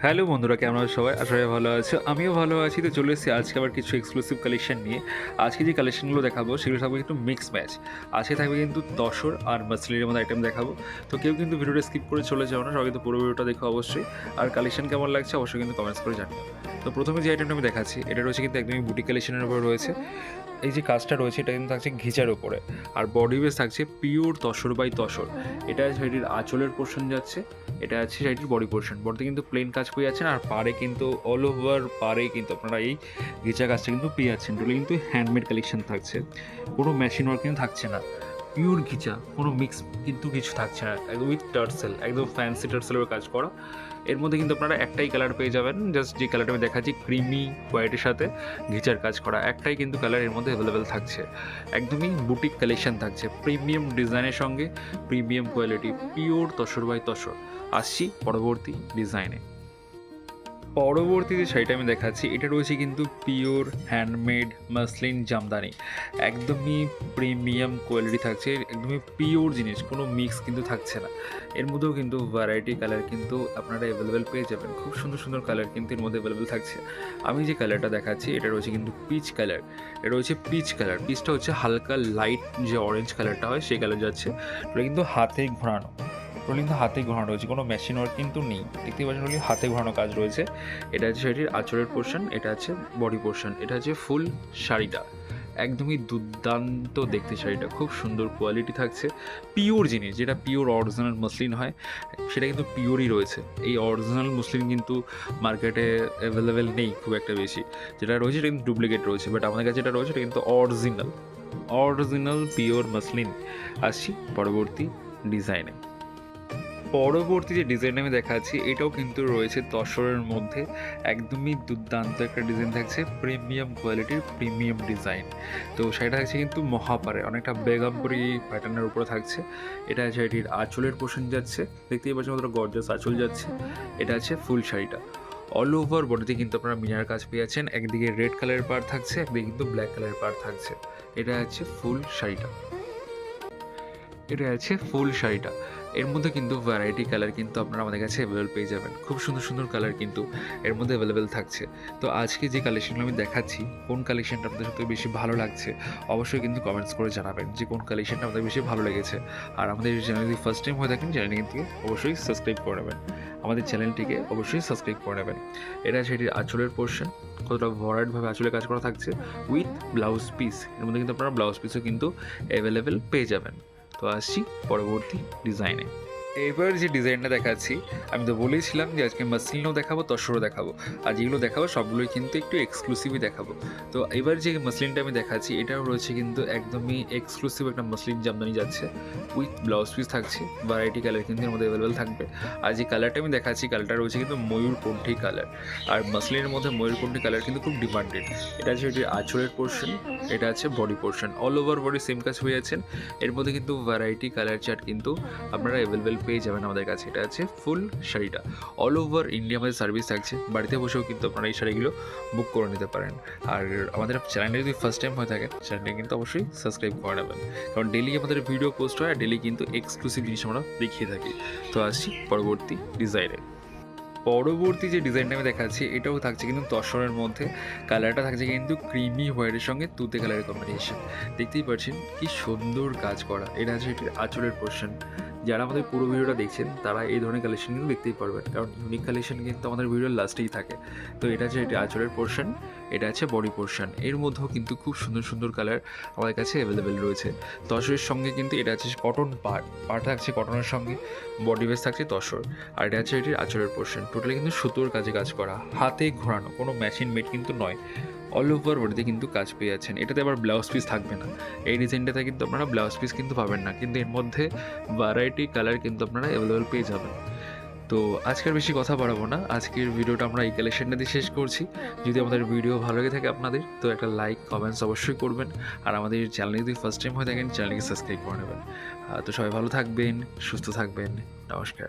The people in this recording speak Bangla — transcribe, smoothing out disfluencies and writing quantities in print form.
হ্যালো বন্ধুরা, কেমন আছো সবাই? আশা করি ভালো আছো। আমিও ভালো আছি। তো চলে এসেছি আজকে আবার কিছু এক্সক্লুসিভ কালেকশন নিয়ে। আজকে যে কালেকশনগুলো দেখাবো সেগুলো থাকবে একটু মিক্স ম্যাচ। আজকে থাকবে কিন্তু তসর আর মাসলিনের মধ্যে আইটেম দেখাবো। তো কেউ কিন্তু ভিডিওটা স্কিপ করে চলে যাও না, সবাই কিন্তু পুরো ভিডিওটা দেখো অবশ্যই। আর কালেকশন কেমন লাগছে অবশ্যই কিন্তু কমেন্টস করে জানিও। তো প্রথমে যে আইটেমটা আমি দেখাচ্ছি এটা রয়েছে কিন্তু একদমই বুটিক কালেকশনের উপর রয়েছে। এই যে কাজটা রয়েছে এটা কিন্তু থাকছে ঘিচার উপরে, আর বডি বেস থাকছে পিওর তসর বাই তসর। এটা শাড়িটির আঁচলের পোর্শন যাচ্ছে, এটা আছে শাড়িটির বডি পোর্শন। বডিতে কিন্তু প্লেন কাজ পেয়ে যাচ্ছেন, আর পাড়ে কিন্তু অল ওভার পাড়ে কিন্তু আপনারা এই ঘিচা কাজটা কিন্তু পেয়ে যাচ্ছেন। টোটালি কিন্তু হ্যান্ডমেড কালেকশন থাকছে, কোনো মেশিন ওয়ার্ক কিন্তু থাকছে না, পিওর ঘিচা, কোনো মিক্স কিন্তু কিছু থাকছে না, একদম উইথ টার্সেল, একদম ফ্যান্সি টার্সেলের কাজ করা। এর মধ্যে কিন্তু আপনারা একটাই কালার পেয়ে যাবেন, জাস্ট যে কালারটা আমি দেখাচ্ছি ক্রিমি হোয়াইটের সাথে ঘিচার কাজ করা, একটাই কিন্তু কালার এর মধ্যে অ্যাভেলেবেল থাকছে। একদমই বুটিক কালেকশন থাকছে, প্রিমিয়াম ডিজাইনের সঙ্গে premium quality, pure tussar by tussar. আসছি পরবর্তী ডিজাইনে। পরবর্তী যে শাড়িটা আমি দেখাচ্ছি এটা রয়েছে কিন্তু পিওর হ্যান্ডমেড মাসলিন জামদানি, একদমই প্রিমিয়াম কোয়ালিটি থাকছে, একদমই পিওর জিনিস, কোনো মিক্স কিন্তু থাকছে না। এর মধ্যেও কিন্তু ভ্যারাইটি কালার কিন্তু আপনারা অ্যাভেলেবেল পেয়ে যাবেন, খুব সুন্দর সুন্দর কালার কিন্তু এর মধ্যে অ্যাভেলেবেল থাকছে। আমি যে কালারটা দেখাচ্ছি এটা রয়েছে কিন্তু পিচ কালার, এটা রয়েছে পিচ কালার, পিচটা হচ্ছে হালকা লাইট যে অরেঞ্জ কালারটা হয় সেই কালার যাচ্ছে। এটা কিন্তু হাতে ঘোরানো, কিন্তু হাতে ঘোরানো রয়েছে, কোনো মেশিন ওয়ার্ক কিন্তু নেই, দেখতে পাচ্ছেন রোলিং হাতে ঘোরানো কাজ রয়েছে। এটা হচ্ছে শাড়িটির আঁচলের পোর্শন, এটা আছে বডি পোর্শন, এটা হচ্ছে ফুল শাড়িটা, একদমই দুর্দান্ত দেখতে শাড়িটা, খুব সুন্দর কোয়ালিটি থাকছে, পিওর জিনিস, যেটা পিওর অরিজিনাল মসলিন হয় সেটা কিন্তু পিওরই রয়েছে। এই অরিজিনাল মসলিন কিন্তু মার্কেটে অ্যাভেলেবেল নেই খুব একটা বেশি, যেটা রয়েছে এটা কিন্তু ডুপ্লিকেট রয়েছে, বাট আমাদের কাছে যেটা রয়েছে এটা কিন্তু অরিজিনাল, অরিজিনাল পিওর মসলিন। আসছি পরবর্তী ডিজাইনে। পরবর্তী যে ডিজাইন আমি দেখাচ্ছি এটাও কিন্তু রয়েছে তসরের মধ্যে, একদমই দুর্দান্ত একটা ডিজাইন থাকছে, প্রিমিয়াম কোয়ালিটির প্রিমিয়াম ডিজাইন। তো শাড়িটা থাকছে কিন্তু মহাপারে, অনেকটা বেগমপুরি প্যাটার্নের উপরে থাকছে। এটা শাড়িটির আঁচলের পোর্শন যাচ্ছে, দেখতেই পাচ্ছেন কতটা গর্জাস আঁচল যাচ্ছে। এটা আছে ফুল শাড়িটা, অল ওভার বডিতে কিন্তু আপনারা মিনার কাজ পেয়ে যাচ্ছেন, একদিকে রেড কালারের পার থাকছে, একদিকে কিন্তু ব্ল্যাক কালারের পার থাকছে। এটা আছে ফুল শাড়িটা, এটা আছে ফুল শাড়িটা। এর মধ্যে কিন্তু ভ্যারাইটি কালার কিন্তু আপনারা আমাদের কাছে অ্যাভেলেবেল পেয়ে যাবেন, খুব সুন্দর সুন্দর কালার কিন্তু এর মধ্যে অ্যাভেলেবেল থাকছে। তো আজকে যে কালেকশনগুলো আমি দেখাচ্ছি কোন কালেকশনটা আপনাদের সবথেকে বেশি ভালো লাগছে অবশ্যই কিন্তু কমেন্টস করে জানাবেন যে কোন কালেকশনটা আপনাদের বেশি ভালো লেগেছে। আর আমাদের চ্যানেল যদি ফার্স্ট টাইম হয়ে থাকেন চ্যানেলটিকে অবশ্যই সাবস্ক্রাইব করে নেবেন, আমাদের চ্যানেলটিকে অবশ্যই সাবস্ক্রাইব করে নেবেন। এটা সেটির আঁচলের পোর্শন, কতটা ভরাটভাবে আঁচলে কাজ করা থাকছে উইথ ব্লাউজ পিস, এর মধ্যে কিন্তু আপনারা ব্লাউজ পিসও কিন্তু অ্যাভেলেবেল পেয়ে যাবেন। তো আসছি পরবর্তী ডিজাইনে। এবার যে ডিজাইনটা দেখাচ্ছি আমি তো বলেইছিলাম যে আজকে মাসলিনও দেখাবো তসরও দেখাবো, আর যেগুলো দেখাবো সবগুলোই কিন্তু একটু এক্সক্লুসিভই দেখাবো। তো এবার যে মাসলিনটা আমি দেখাচ্ছি এটাও রয়েছে কিন্তু একদমই এক্সক্লুসিভ একটা মাসলিন জামদানি যাচ্ছে, উইথ ব্লাউজ পিস থাকছে, ভ্যারাইটি কালার কিন্তু এর মধ্যে অ্যাভেলেবেল থাকবে। আর যে কালারটা আমি দেখাচ্ছি কালারটা রয়েছে কিন্তু ময়ূরকণ্ঠী কালার, আর মাসলিনের মধ্যে ময়ূরকণ্ঠী কালার কিন্তু খুব ডিমান্ডেড। এটা হচ্ছে এটির আঁচলের পোর্শন, এটা আছে body portion, all over body same কাজ হয়ে যাচ্ছেন। এর মধ্যে কিন্তু ভ্যারাইটি কালার চার্ট কিন্তু আপনারা অ্যাভেলেবেল পেয়ে যাবেন আমাদের কাছে। এটা আছে ফুল শাড়িটা, অল ওভার ইন্ডিয়া আমাদের সার্ভিস থাকছে, বাড়িতে বসেও কিন্তু আপনারা এই শাড়িগুলো বুক করে নিতে পারেন। আর আমাদের চ্যানেলে যদি ফার্স্ট টাইম হয়ে থাকে চ্যানেলটা কিন্তু অবশ্যই সাবস্ক্রাইব করে নেবেন, কারণ ডেলি আমাদের ভিডিও পোস্ট হয় আর ডেলি কিন্তু এক্সক্লুসিভ জিনিস আমরা দেখিয়ে থাকি। তো আসছি পরবর্তী ডিজাইনে। পরবর্তী যে ডিজাইনটা আমি দেখাচ্ছি এটাও থাকছে কিন্তু তসরের মধ্যে, কালারটা থাকছে কিন্তু ক্রিমি হোয়াইটের সঙ্গে তুতে কালারের কম্বিনেশন, দেখতেই পাচ্ছেন কি সুন্দর কাজ করা। এটা আছে এটির আঁচলের পোর্শন, যারা আমাদের পুরো ভিডিওটা দেখছেন তারা এই ধরনের কালেকশন কিন্তু দেখতেই পারবেন, কারণ ইউনিক কালেকশন কিন্তু আমাদের ভিডিওর লাস্টেই থাকে। তো এটা আছে এটি আঁচলের পোর্শন, এটা আছে বডি পোর্শন, এর মধ্যেও কিন্তু খুব সুন্দর সুন্দর কালার আমাদের কাছে অ্যাভেলেবেল রয়েছে। তসরের সঙ্গে কিন্তু এটা আছে কটন পাড় থাকছে কটনের সঙ্গে, বডি বেস থাকছে তসর, আর এটা আছে এটির আঁচলের পোর্শন, টোটালি কিন্তু সুতোর কাজে কাজ করা, হাতে ঘোরানো, কোনো মেশিন মেড কিন্তু নয়, অল ওভার বডিতে কিন্তু কাজ পেয়ে যাচ্ছেন। এটাতে আবার ব্লাউজ পিস থাকবে না, এই ডিজাইনটাতে কিন্তু আপনারা ব্লাউজ পিস কিন্তু পাবেন না, কিন্তু এর মধ্যে ভ্যারাইটি কালার কিন্তু আপনারা অ্যাভেলেবেল পেয়ে যাবেন। তো আজকের বেশি কথা বাড়াবো না, আজকের ভিডিওটা আমরা এই কালেকশনটা দিয়ে শেষ করছি। যদি আমাদের ভিডিও ভালো লেগে থাকে আপনাদের তো একটা লাইক কমেন্টস অবশ্যই করবেন, আর আমাদের চ্যানেলে যদি ফার্স্ট টাইম হয়ে থাকেন চ্যানেলকে সাবস্ক্রাইব করে নেবেন। তো সবাই ভালো থাকবেন, সুস্থ থাকবেন, নমস্কার।